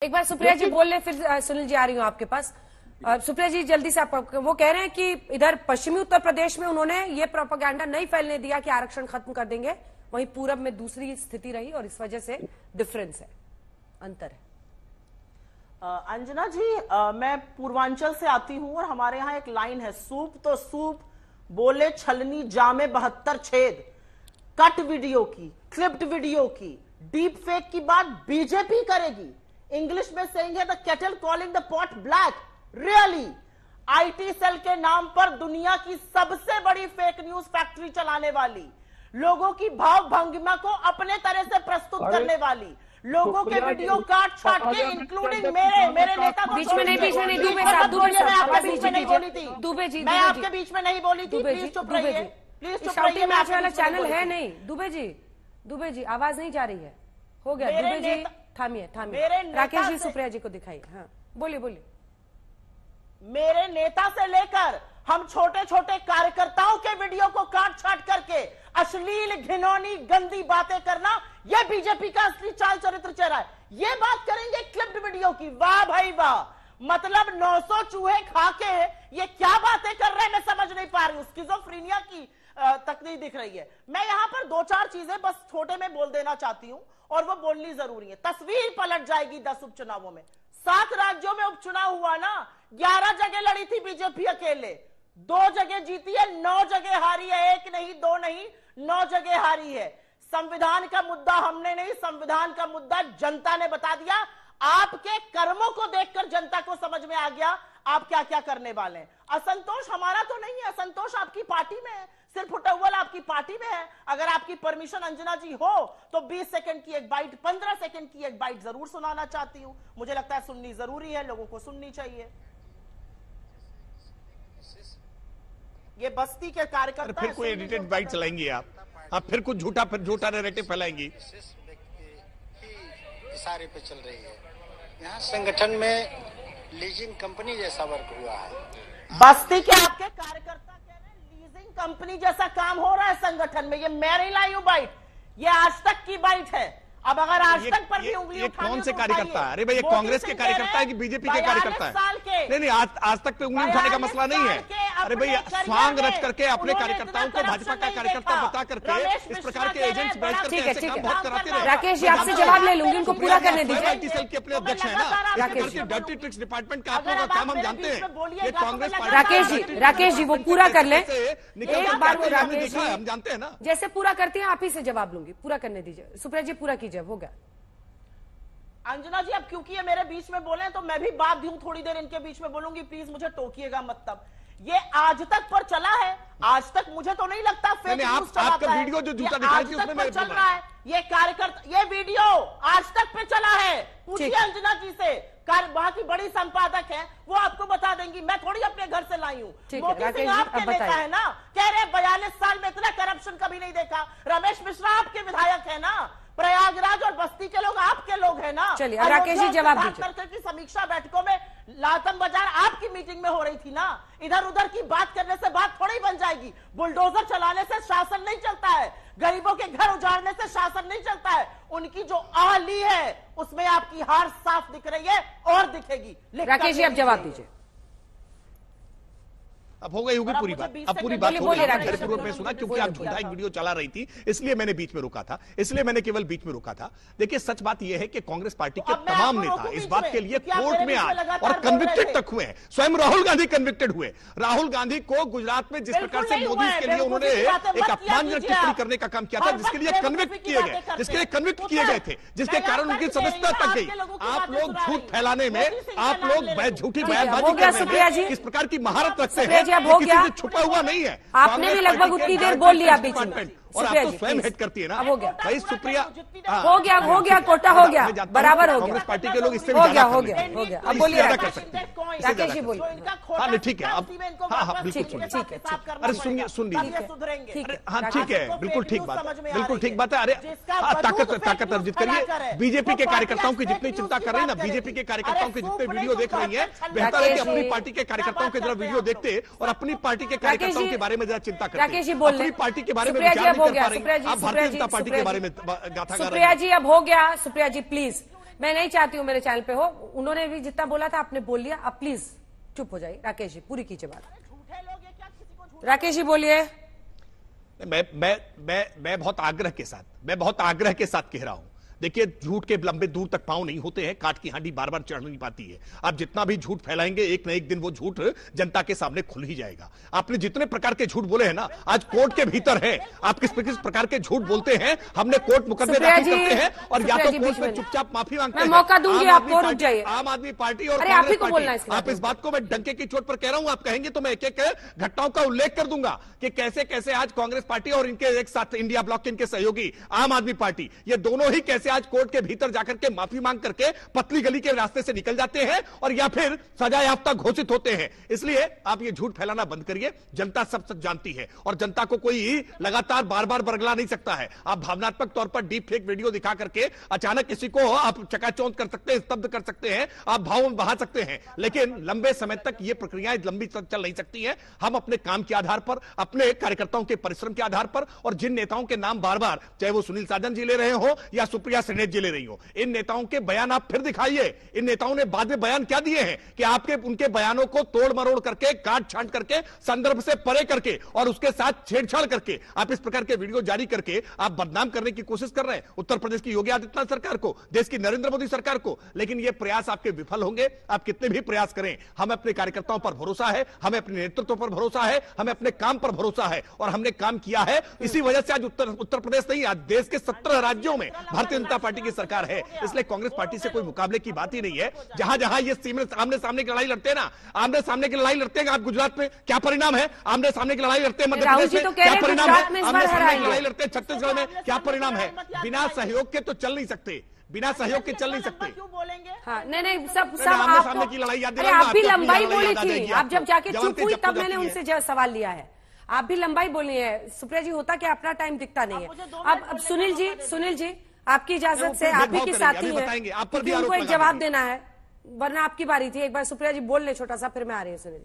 एक बार सुप्रिया जी बोल ले, फिर सुनील जी आ रही हूँ आपके पास। सुप्रिया जी जल्दी से, आप वो कह रहे हैं कि इधर पश्चिमी उत्तर प्रदेश में उन्होंने ये प्रोपेगेंडा नहीं फैलने दिया कि आरक्षण खत्म कर देंगे, वहीं पूरब में दूसरी स्थिति रही और इस वजह से डिफरेंस है, अंतर है। अंजना जी, मैं पूर्वांचल से आती हूं और हमारे यहाँ एक लाइन है, सूप तो सूप बोले छलनी जामे 72 छेद। कट वीडियो की, क्लिप्ड वीडियो की, डीप फेक की बात बीजेपी करेगी। इंग्लिश में सेइंग है the kettle calling the pot black. Really IT cell के नाम पर दुनिया की सबसे बड़ी फेक न्यूज फैक्ट्री चलाने वाली, लोगों की भाव भंगिमा को अपने तरह से प्रस्तुत करने वाली, लोगों के वीडियो काट छाट के इंक्लूडिंग मेरे नेता को बीच में नहीं दुबे साहब, दुबे जी, मैं आपके बीच में नहीं बोली थी, प्लीज चुप रहिए, प्लीज चुप रहिए। मैच वाला चैनल है नहीं। दुबे जी आवाज नहीं जा रही है, हो गया। दुबे जी थामिए, राकेश जी सुप्रिया जी को दिखाइए। हाँ बोलिए। मेरे नेता से लेकर हम छोटे छोटे कार्यकर्ताओं के वीडियो को काट छाट करके अश्लील घिनौनी गंदी बातें करना, यह बीजेपी का असली चाल चरित्र चेहरा है। ये बात करेंगे क्लिप्ड वीडियो की, वाह भाई वाह, मतलब 900 चूहे खा के ये क्या बातें कर रहे हैं मैं समझ नहीं पा रही हूं। स्किज़ोफ्रेनिया की तक नहीं दिख रही है। मैं यहां पर 2-4 चीजें बस छोटे में बोल देना चाहती हूं और वो बोलनी जरूरी है। तस्वीर पलट जाएगी 10 उपचुनावों में। 7 राज्यों में उपचुनाव हुआ ना, 11 जगह लड़ी थी बीजेपी अकेले, 2 जगह जीती है, 9 जगह हारी है। 1 नहीं 2 नहीं 9 जगह हारी है। संविधान का मुद्दा हमने नहीं, संविधान का मुद्दा जनता ने बता दिया। आपके कर्मों को देखकर जनता को समझ में आ गया आप क्या क्या करने वाले हैं। असंतोष हमारा तो नहीं है, असंतोष आपकी पार्टी में है, सिर्फ उटव्वल आपकी पार्टी में है। अगर आपकी परमिशन अंजना जी हो तो 20 सेकंड की एक बाइट, 15 सेकंड की एक बाइट जरूर सुनाना चाहती हूं। मुझे लगता है सुननी जरूरी है, लोगों को सुननी चाहिए। ये बस्ती के कार्यकर्ता फिर कोई एडिटेड बाइट चलाएंगी आप फिर कुछ झूठा नैरेटिव फैलाएंगी। इशारे पे चल रही है। यहाँ संगठन में लीजिंग कंपनी जैसा वर्क हुआ है। बस्ती के आपके कार्यकर्ता कह रहे हैं लीजिंग कंपनी जैसा काम हो रहा है संगठन में। ये मैं नहीं लाई हूं बाइट, ये आज तक की बाइट है। अब अगर आज तक पर भी उंगली उठानी कौन से कार्यकर्ता है? अरे भाई ये कांग्रेस के कार्यकर्ता है कि बीजेपी के कार्यकर्ता है? नहीं आज तक पे उंगली उठाने का मसला नहीं है। अरे भाई स्वांग रच करके अपने कार्यकर्ताओं को भाजपा का कार्यकर्ता बता करके इस प्रकार के एजेंट्स बैठ करके ऐसे काम बहुत कराते रहे। राकेश जी आपसे जवाब ले लूंगी, उनको पूरा करने दीजिए। आईटी सेल के अपने अध्यक्ष है ना, Rakesh ji dirty tricks department का आप लोगों का काम हम जानते हैं। ये कांग्रेस राकेश जी वो पूरा कर ले एक बार, वो राकेश जी हम जानते हैं ना। जैसे पूरा करते हैं आप ही से जवाब लूंगी, पूरा करने दीजिए। सुप्रिया जी पूरा कीजिए, हो गया। अंजना जी अब क्योंकि ये मेरे बीच में बोले तो मैं भी बाध्य हूं, थोड़ी देर इनके बीच में बोलूंगी, प्लीज मुझे टोकिएगा मत। तब ये आज तक पर चला है, आज तक मुझे तो नहीं लगता फेक न्यूज चलाता है। वीडियो जो झूठा दिखाई थी उसमें मैं चल रहा है ये कार्यकर्ता, ये वीडियो आज तक पे चला है। पूछिए अंजना जी से, वहां की बड़ी संपादक है, वो आपको बता देंगी। मैं थोड़ी अपने घर से लाई हूँ। मोदी सिंह आपके नेता है ना, कह रहे 42 साल में इतना करप्शन कभी नहीं देखा। रमेश मिश्रा आपके विधायक है ना, प्रयागराज और बस्ती के लोग आपके लोग हैं ना। चलिए राकेश जी जवाब दीजिए। की समीक्षा बैठकों में लातम बाजार आपकी मीटिंग में हो रही थी ना। इधर उधर की बात करने से बात थोड़ी बन जाएगी। बुलडोजर चलाने से शासन नहीं चलता है, गरीबों के घर उजाड़ने से शासन नहीं चलता है। उनकी जो आली है उसमें आपकी हार साफ दिख रही है और दिखेगी। राकेश जी आप जवाब दीजिए। अब हो गई होगी पूरी बात, अब पूरी बात हो गई। पूर्व में सुना क्योंकि आप झूठा एक वीडियो चला रही थी, इसलिए मैंने बीच में रोका था, इसलिए मैंने केवल बीच में रोका था। देखिए सच बात यह है कि कांग्रेस पार्टी के तमाम नेता इस बात के लिए कोर्ट में आए और कन्विक्टेड तक हुए हैं। स्वयं राहुल गांधी कन्विक्टेड हुए। राहुल गांधी को गुजरात में जिस प्रकार से मोदी के लिए उन्होंने एक अपमानजनक टिप्पणी करने का काम किया था, जिसके लिए कन्विक्ट किए गए, जिसके कारण उनकी सदस्यता तक गई। आप लोग झूठ फैलाने में, आप लोग झूठी बयानबाजी करने में इस प्रकार की महारत रखते हैं, अब हो गया, छुपा हुआ नहीं है। आपने भी लगभग उतनी देर बोल लिया बीच में, और आप तो स्वयं हिट करती है ना। हो गया भाई सुप्रिया, हो गया कोटा हो गया, बराबर हो गया। कांग्रेस पार्टी के लोग इससे भी हो ज्यादा गया। अब बोलिए कर सकते हैं, राकेश जी बोलिए। हाँ नहीं ठीक है, अब हाँ बिल्कुल ठीक है। अरे सुन लीजिए, हाँ ठीक है, बिल्कुल ठीक बात है। अरे ताकत अर्जित करिए। बीजेपी के कार्यकर्ताओं की जितनी चिंता कर रही है ना, बीजेपी के कार्यकर्ताओं के जितने वीडियो देख रही है, बेहतर है कि अपनी पार्टी के कार्यकर्ताओं के जरा वीडियो देखते और अपनी पार्टी के कार्यकर्ताओं के बारे में जरा चिंता करते। अपनी पार्टी के बारे में विचार नहीं कर पा रही, आप भारतीय जनता पार्टी के बारे में गाथा गा रहे हैं। सुप्रिया जी अब हो गया। सुप्रिया जी प्लीज, मैं नहीं चाहती हूँ मेरे चैनल पे हो, उन्होंने भी जितना बोला था आपने बोल लिया, अब प्लीज चुप हो जाइए। राकेश जी पूरी कीजिए बात। राकेश जी बोलिए। मैं बहुत आग्रह के साथ कह रहा हूं, देखिए झूठ के लंबे दूर तक पांव नहीं होते हैं, काट की हांडी बार बार चढ़ नहीं पाती है। आप जितना भी झूठ फैलाएंगे एक न एक दिन वो झूठ जनता के सामने खुल ही जाएगा। आपने जितने प्रकार के झूठ बोले हैं ना, आज कोर्ट के भीतर है, आप किस प्रकार के झूठ बोलते हैं, हमने कोर्ट मुकदमे दाखिल करते हैं और या तो कोर्ट में चुपचाप माफी मांगते हैं। मौका दूंगी आपको, रुक जाइए। आम आदमी पार्टी और आप ही को बोलना है, आप इस बात को मैं डंके की चोट पर कह रहा हूं, आप कहेंगे तो मैं एक एक घटनाओं का उल्लेख कर दूंगा कि कैसे कैसे आज कांग्रेस पार्टी और इनके एक साथ इंडिया ब्लॉक के इनके सहयोगी आम आदमी पार्टी, ये दोनों ही कैसे आज कोर्ट के भीतर जाकर के माफी मांग करके पतली गली के रास्ते से निकल जाते हैं और या फिर सजा याफ्ता घोषित होते हैं। इसलिए आप ये झूठ फैलाना बंद करिए, जनता सब सच जानती है और जनता को कोई लगातार बार बार बरगला नहीं सकता है। आप भावनात्मक तौर पर डीप फेक वीडियो दिखा करके अचानक किसी को आप चकाचौंध कर सकते हैं, स्तब्ध कर सकते हैं, आप भाव बहा सकते हैं, लेकिन लंबे समय तक ये प्रक्रियाएं लंबी चल नहीं सकती हैं। हम अपने काम के आधार पर, अपने कार्यकर्ताओं के परिश्रम के आधार पर और जिन नेताओं के नाम बार बार, चाहे वो सुनील साजन जी ले रहे हो या सुप्रिया श्रीनेत जी ले रही हो, इन नेताओं के बयान आप फिर दिखाइए। इन नेताओं ने बाद में बयान क्या दिए हैं कि आपके उनके बयानों को तोड़ मरोड़ करके, काट छांट करके, संदर्भ से परे करके और उसके साथ छेड़छाड़ करके आप इस प्रकार के वीडियो जारी करके आप बदनाम करने की कोशिश कर रहे हैं उत्तर प्रदेश की योगी आदित्यनाथ सरकार को, देश की नरेंद्र मोदी सरकार को। लेकिन ये प्रयास आपके विफल होंगे, आप कितने भी प्रयास करें। हमें अपने कार्यकर्ताओं पर भरोसा है, हमें अपने नेतृत्व पर भरोसा है, हमें अपने काम पर भरोसा है और हमने काम किया है। इसी वजह से आज उत्तर प्रदेश नहीं, आज देश के 17 राज्यों में भारतीय जनता पार्टी की सरकार है। इसलिए कांग्रेस पार्टी से कोई मुकाबले की बात ही नहीं है। जहां जहां ये आमने सामने की लड़ाई लड़ते हैं ना, आमने सामने की लड़ाई लड़ते हैं, आप गुजरात में क्या परिणाम है? आमने सामने की लड़ाई लड़ते हैं मध्य प्रदेश में, क्या परिणाम है? आमने सामने की लड़ाई लड़ते हैं छत्तीसगढ़ में, क्या परिणाम है? बिना सहयोग के तो चल नहीं सकते, बिना सहयोग के चल नहीं सकते। क्यों बोलेंगे? हाँ, नहीं सब आमने सामने की लड़ाई याद दिलाऊंगा। आप भी लंबाई बोली थी, आप जब जाके चुप हुई तब मैंने उनसे सवाल लिया है। आप भी लंबाई बोली है सुप्रिया जी, होता क्या अपना टाइम दिखता नहीं है। अब सुनील जी आपकी इजाजत से, आप ही की साथी है, उनको एक जवाब देना है, वरना आपकी बारी थी। एक बार सुप्रिया जी बोल ले छोटा सा, फिर मैं आ रही हूँ। सुनील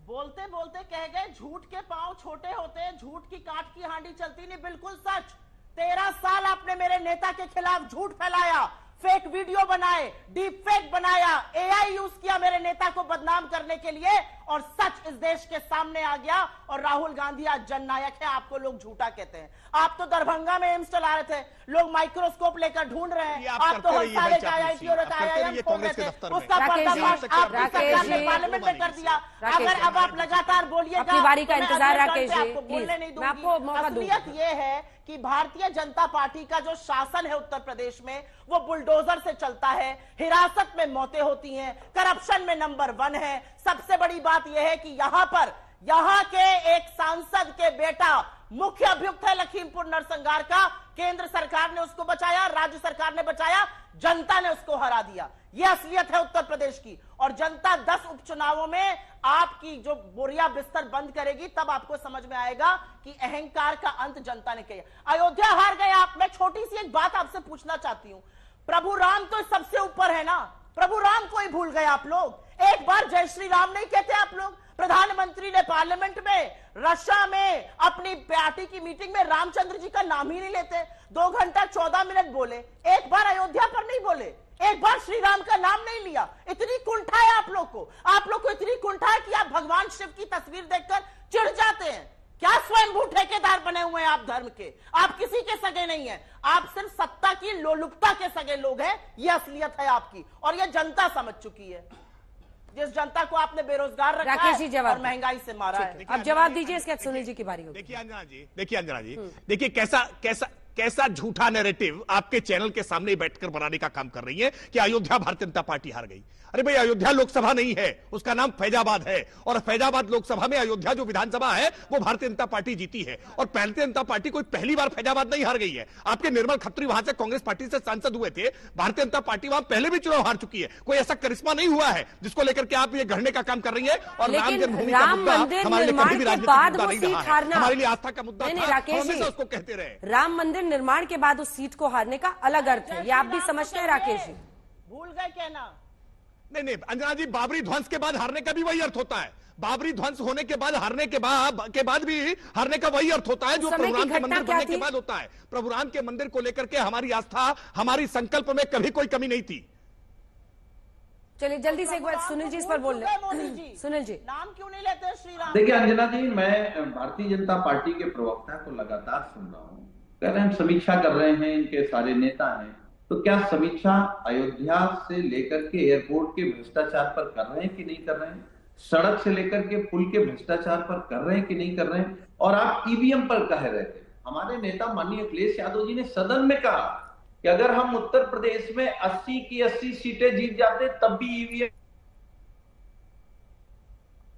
बोलते बोलते कह गए झूठ के पांव छोटे होते हैं, झूठ की काट की हांडी चलती नहीं। बिल्कुल सच। 13 साल आपने मेरे नेता के खिलाफ झूठ फैलाया, फेक वीडियो बनाए, डीप फेक बनाया, एआई यूज किया मेरे नेता को बदनाम करने के लिए और सच इस देश के सामने आ गया। और राहुल गांधी आज जननायक है, आपको लोग झूठा कहते हैं। आप तो दरभंगा में एम्स चला रहे थे, लोग माइक्रोस्कोप लेकर ढूंढ रहे हैं। आप तो हर साल IIT और IIM खोल रहे थे, उसका पर्दाफाश आपकी सरकार ने पार्लियामेंट में कर दिया। अगर अब आप लगातार बोलिएगा, अपनी बारी का इंतजार राकेश जी, आपको बोलने नहीं दूंगी। आपको मौका दूंगी। असलियत ये है कि भारतीय जनता पार्टी का जो शासन है उत्तर प्रदेश में, वो बुलडोजर से चलता है, हिरासत में मौतें होती हैं, करप्शन में नंबर 1 है। सबसे बड़ी बात यह है कि यहां के एक सांसद के बेटा मुख्य अभियुक्त है लखीमपुर नरसंहार का। केंद्र सरकार ने उसको बचाया, राज्य सरकार ने बचाया, जनता ने उसको हरा दिया। यह असलियत है उत्तर प्रदेश की। और जनता 10 उपचुनावों में आपकी जो बोरिया बिस्तर बंद करेगी, तब आपको समझ में आएगा कि अहंकार का अंत जनता ने किया। अयोध्या हार गए आप। मैं छोटी सी एक बात आपसे पूछना चाहती हूं, प्रभु राम तो सबसे ऊपर है ना, प्रभु राम को ही भूल गए आप लोग। एक बार जय श्री राम नहीं कहते आप लोग। प्रधानमंत्री ने पार्लियामेंट में रशिया में अपनी पार्टी की मीटिंग में रामचंद्र जी का नाम ही नहीं लेते। 2 घंटा 14 मिनट बोले, एक बार अयोध्या पर नहीं बोले, एक बार श्री राम का नाम नहीं लिया। इतनी कुंठा है आप लोग को इतनी कुंठा है कि आप भगवान शिव की तस्वीर देखकर चिढ़ जाते हैं। क्या स्वयंभू ठेकेदार बने हुए हैं आप धर्म के? आप किसी के सगे नहीं हैं, आप सिर्फ सत्ता की लोलुपता के सगे लोग हैं। यह असलियत है आपकी और यह जनता समझ चुकी है। जिस जनता को आपने बेरोजगार रखा है और महंगाई से मारा है। अब जवाब दीजिए, इसके बाद सुनील जी की बारी होगी। देखिए अंजना जी, देखिए कैसा झूठा नैरेटिव आपके चैनल के सामने बैठकर बनाने का काम कर रही है कि अयोध्या भारतीय जनता पार्टी हार गई। अरे भाई, अयोध्या लोकसभा नहीं है, उसका नाम फैजाबाद है और फैजाबाद लोकसभा में अयोध्या जो विधानसभा है वो भारतीय जनता पार्टी जीती है। और भारतीय जनता पार्टी कोई पहली बार फैजाबाद नहीं हार गई है। आपके निर्मल खत्री वहां से कांग्रेस पार्टी से सांसद हुए थे, भारतीय जनता पार्टी वहां पहले भी चुनाव हार चुकी है। कोई ऐसा करिश्मा नहीं हुआ है जिसको लेकर के आप ये गढ़ने का काम कर रही है। और राम जन्मभूमि का मुद्दा हमारे लिए कभी भी राजनीतिक मुद्दा नहीं रहा है, हमारे लिए आस्था का मुद्दा था, हमेशा उसको कहते रहे। राम मंदिर निर्माण के बाद उस सीट को हारने का अलग अर्थ है, ये आप भी समझते हैं राकेश जी? भूल गए कहना, नहीं, अंजना जी, बाबरी ध्वंस के बाद हारने का भी वही अर्थ होता है। बाबरी ध्वंस होने के बाद हारने के बाद भी हारने का वही अर्थ होता है जो प्रभुराम के मंदिर बनने के बाद होता है। प्रभुराम के मंदिर को लेकर के हमारी आस्था, हमारी संकल्प में कभी कोई कमी नहीं थी। चलिए जल्दी से एक बार सुनील जी इस पर बोल रहे। सुनील जी, नाम क्यों नहीं लेते श्री राम? देखिए अंजना जी, मैं भारतीय जनता पार्टी के प्रवक्ता को लगातार सुन रहा हूँ, कह रहे हैं समीक्षा कर रहे हैं, इनके सारे नेता हैं, तो क्या समीक्षा अयोध्या से लेकर के एयरपोर्ट के भ्रष्टाचार पर कर रहे हैं कि नहीं कर रहे हैं? सड़क से लेकर के पुल के भ्रष्टाचार पर कर रहे हैं कि नहीं कर रहे हैं? और आप ईवीएम पर कह रहे थे। हमारे नेता माननीय अखिलेश यादव जी ने सदन में कहा कि अगर हम उत्तर प्रदेश में 80 की 80 सीटें जीत जाते तब भी ईवीएम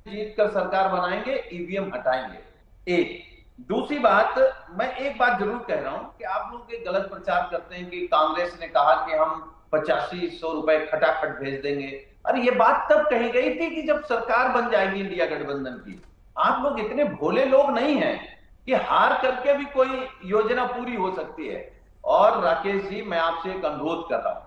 जीत कर सरकार बनाएंगे, ईवीएम हटाएंगे। एक दूसरी बात, मैं एक बात जरूर कह रहा हूं कि आप लोग एक गलत प्रचार करते हैं कि कांग्रेस ने कहा कि हम 8500 रुपए खटाखट भेज देंगे। अरे ये बात तब कही गई थी कि जब सरकार बन जाएगी इंडिया गठबंधन की। आप लोग इतने भोले लोग नहीं हैं कि हार करके भी कोई योजना पूरी हो सकती है। और राकेश जी, मैं आपसे एक अनुरोध कर रहा हूं,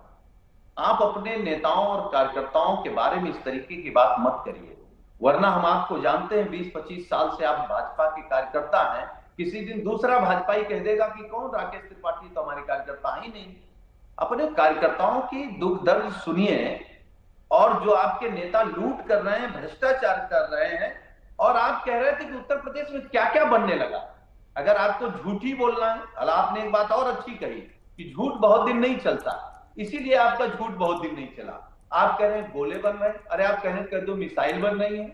आप अपने नेताओं और कार्यकर्ताओं के बारे में इस तरीके की बात मत करिए, वरना हम आपको जानते हैं, 20-25 साल से आप भाजपा के कार्यकर्ता हैं। किसी दिन दूसरा भाजपाई कह देगा कि कौन राकेश त्रिपाठी, तो हमारे कार्यकर्ता ही नहीं। अपने कार्यकर्ताओं की दुख दर्द सुनिए, और जो आपके नेता लूट कर रहे हैं, भ्रष्टाचार कर रहे हैं, और आप कह रहे थे कि उत्तर प्रदेश में क्या क्या बनने लगा। अगर आपको झूठ ही बोलना है, आपने एक बात और अच्छी कही कि झूठ बहुत दिन नहीं चलता, इसीलिए आपका झूठ बहुत दिन नहीं चला। आप कह रहे हैं गोले बन रहे हैं, अरे आप कह दो मिसाइल बन रही है,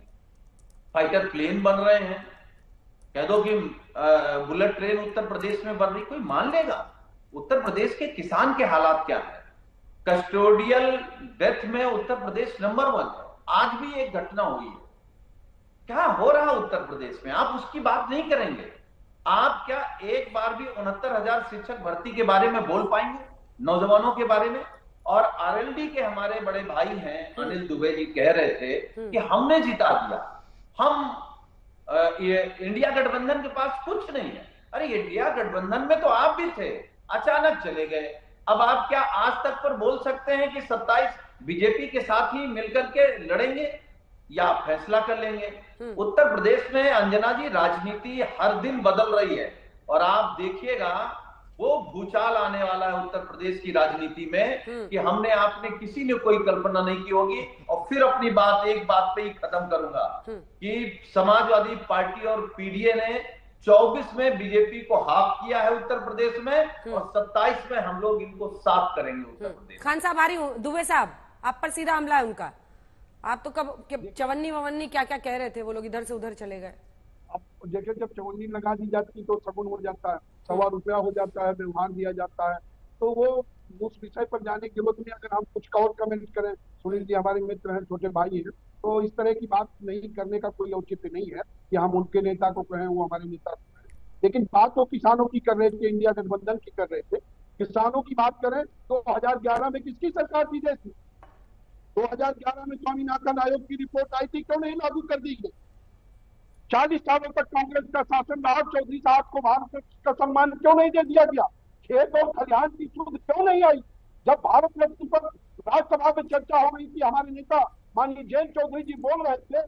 फाइटर प्लेन बन रहे हैं, कह दो कि बुलेट ट्रेन उत्तर प्रदेश में बन रही, कोई मान लेगा? उत्तर प्रदेश के किसान के हालात क्या है? कस्टोडियल डेथ में उत्तर प्रदेश नंबर 1 है। आज भी एक घटना हुई है। क्या हो रहा है उत्तर प्रदेश में? आप उसकी बात नहीं करेंगे। आप क्या एक बार भी 69,000 शिक्षक भर्ती के बारे में बोल पाएंगे, नौजवानों के बारे में? और आरएलडी के हमारे बड़े भाई हैं अनिल दुबे जी कह रहे थे कि हमने जिता दिया, हम ये इंडिया गठबंधन के पास कुछ नहीं है। अरे इंडिया गठबंधन में तो आप भी थे, अचानक चले गए। अब आप क्या आज तक पर बोल सकते हैं कि 27 बीजेपी के साथ ही मिलकर के लड़ेंगे या फैसला कर लेंगे? उत्तर प्रदेश में अंजना जी राजनीति हर दिन बदल रही है, और आप देखिएगा वो भूचाल आने वाला है उत्तर प्रदेश की राजनीति में कि हमने आपने किसी ने कोई कल्पना नहीं की होगी। और फिर अपनी बात एक बात पे ही खत्म करूंगा कि समाजवादी पार्टी और पीडीए ने 24 में बीजेपी को हाफ किया है उत्तर प्रदेश में, और 27 में हम लोग इनको साफ करेंगे उत्तर प्रदेश। खान साहब आ रही हूँ, दुबे साहब आप पर सीधा हमला है उनका। आप तो कब चवन्नी ववन्नी क्या क्या कह रहे थे, वो लोग इधर से उधर चले गए। अब देखिए, जब चवन्नी लगा दी जाती तो सगुन हो जाता है, ₹1.25 हो जाता है, व्यवहार दिया जाता है, तो वो उस विषय पर जाने की जरूरत नहीं। अगर हम कुछ और कमेंट करें, सुनील जी हमारे मित्र हैं, छोटे भाई हैं, तो इस तरह की बात नहीं करने का कोई औचित्य नहीं है कि हम उनके नेता को कहें, वो हमारे नेता को कहें। लेकिन बात तो किसानों की कर रहे थे, इंडिया गठबंधन की कर रहे थे। किसानों की बात करें तो 2011 में किसकी सरकार थी? जैसी 2011 में स्वामीनाथन आयोग की रिपोर्ट आई थी, क्यों नहीं लागू कर दी गई? 40 सालों तक कांग्रेस का शासन रहा, चौधरी साहब को भारत का सम्मान क्यों नहीं दे दिया गया? खेत और खलिहान की सूद क्यों नहीं आई? जब भारत रत्न पर राज्यसभा में चर्चा हो रही थी, हमारे नेता माननीय जयंत चौधरी जी बोल रहे थे,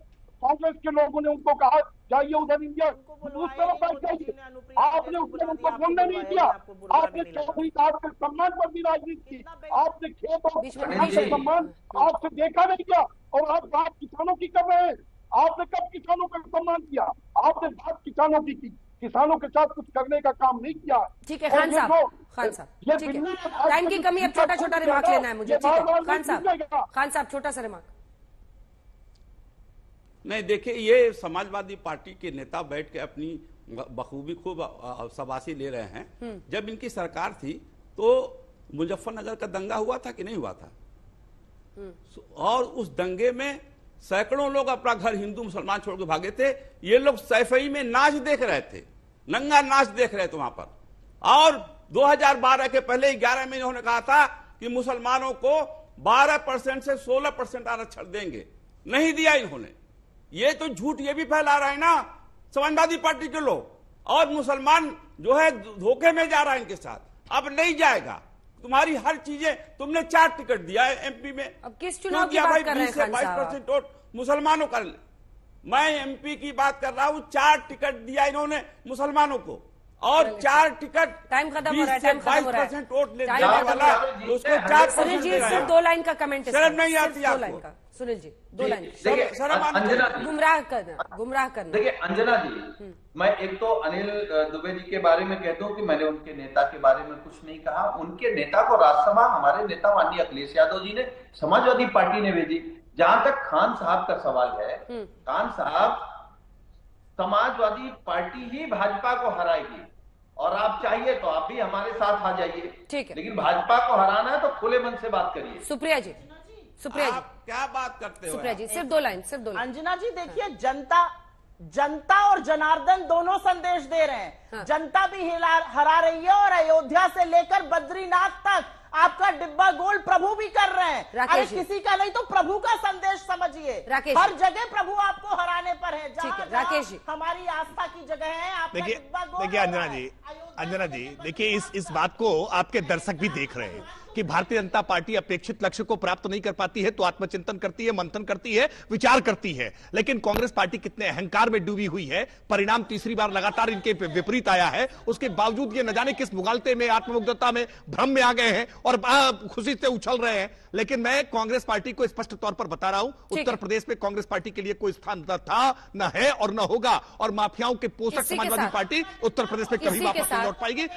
कांग्रेस के लोगों ने उनको कहा जाइए उधर इंडिया उस तरफ बैठ जाइए। आपने उसमें उनको बोलने नहीं दिया। आपने चौधरी साहब के सम्मान पर भी राजनीति की, आपने खेत और सम्मान आपसे देखा नहीं गया, और आप बात किसानों की कर रहे हैं। आपने कब किसानों का सम्मान किया? आपने बात किसानों की किसानों के साथ कुछ करने का काम नहीं किया। ठीक है खान साहब, ठीक है, टाइम की कमी, अब छोटा छोटा रिमार्क लेना है मुझे। ठीक है खान साहब छोटा सा रिमार्क। नहीं देखिए, ये समाजवादी पार्टी के नेता बैठ के अपनी बखूबी खूब शाबाशी ले रहे हैं। जब इनकी सरकार थी तो मुजफ्फरनगर का दंगा हुआ था कि नहीं हुआ था? और उस दंगे में सैकड़ों लोग अपना घर हिंदू मुसलमान छोड़ के भागे थे। ये लोग सैफई में नाच देख रहे थे, नंगा नाच देख रहे थे वहां पर। और 2012 के पहले 11 में इन्होंने कहा था कि मुसलमानों को 12% से 16% आरक्षण देंगे, नहीं दिया इन्होंने। ये तो झूठ ये भी फैला रहे हैं ना समाजवादी पार्टी के लोग, और मुसलमान जो है धोखे में जा रहा है इनके साथ। अब नहीं जाएगा, तुम्हारी हर चीजें, तुमने 4 टिकट दिया है एमपी में। अब किस चुनाव की बात कर रहे हैं खान साहब? 22% वोट मुसलमानों का। मैं एमपी की बात कर रहा हूं, 4 टिकट दिया इन्होंने मुसलमानों को, और 4 टिकट टाइम खत्म हो रहा है, टाइम खत्म हो रहा है। 22% वोट ले टाइम जाने खत्म वाला हो रहा है। उसको 4% सुनील जी सिर्फ 2 लाइन का कमेंट है, शर्म नहीं आती सिर्फ 2 आपको? लाइन का। सुनील जी 2 लाइन। देखिए अंजना जी, गुमराह करना। देखिए अंजना जी, मैं एक तो अनिल दुबे जी के बारे में कहता हूं कि मैंने उनके नेता के बारे में कुछ नहीं कहा। उनके नेता को राज्यसभा हमारे नेता माननीय अखिलेश यादव जी ने, समाजवादी पार्टी ने भेजी। जहां तक खान साहब का सवाल है, खान साहब, समाजवादी पार्टी ही भाजपा को हराएगी, और आप चाहिए तो आप भी हमारे साथ आ जाइए। ठीक है, लेकिन भाजपा को हराना है तो खुले मन से बात करिए। सुप्रिया जी, सुप्रिया जी, आप क्या बात करते हो? सुप्रिया जी सिर्फ 2 लाइन, सिर्फ 2 लाइन। अंजना जी देखिए, जनता और जनार्दन दोनों संदेश दे रहे हैं। हाँ। जनता भी हरा रही है, और अयोध्या से लेकर बद्रीनाथ तक आपका डिब्बा गोल प्रभु भी कर रहे हैं। अरे किसी का नहीं तो प्रभु का संदेश समझिए। हर जगह प्रभु आपको हराने पर है। राकेश जी, हमारी आस्था की जगह है, आपका डिब्बा गोल। देखिए अंजना जी, देखिए इस बात को आपके दर्शक भी देख रहे हैं कि भारतीय जनता पार्टी अपेक्षित लक्ष्य को प्राप्त नहीं कर पाती है तो आत्मचिंतन करती है, मंथन करती है, विचार करती है। लेकिन कांग्रेस पार्टी कितने अहंकार में डूबी हुई है, परिणाम तीसरी बार लगातार इनके विपरीत आया है। उसके बावजूद ये न जाने किस मुगालते में, आत्ममुग्धता में, भ्रम में आ गए हैं और खुशी से उछल रहे हैं। लेकिन मैं कांग्रेस पार्टी को स्पष्ट तौर पर बता रहा हूं, उत्तर प्रदेश में कांग्रेस पार्टी के लिए कोई स्थान न था, न है और न होगा। और माफियाओं के पोषक समाजवादी पार्टी उत्तर प्रदेश में कभी वापस नहीं लौट पाएगी।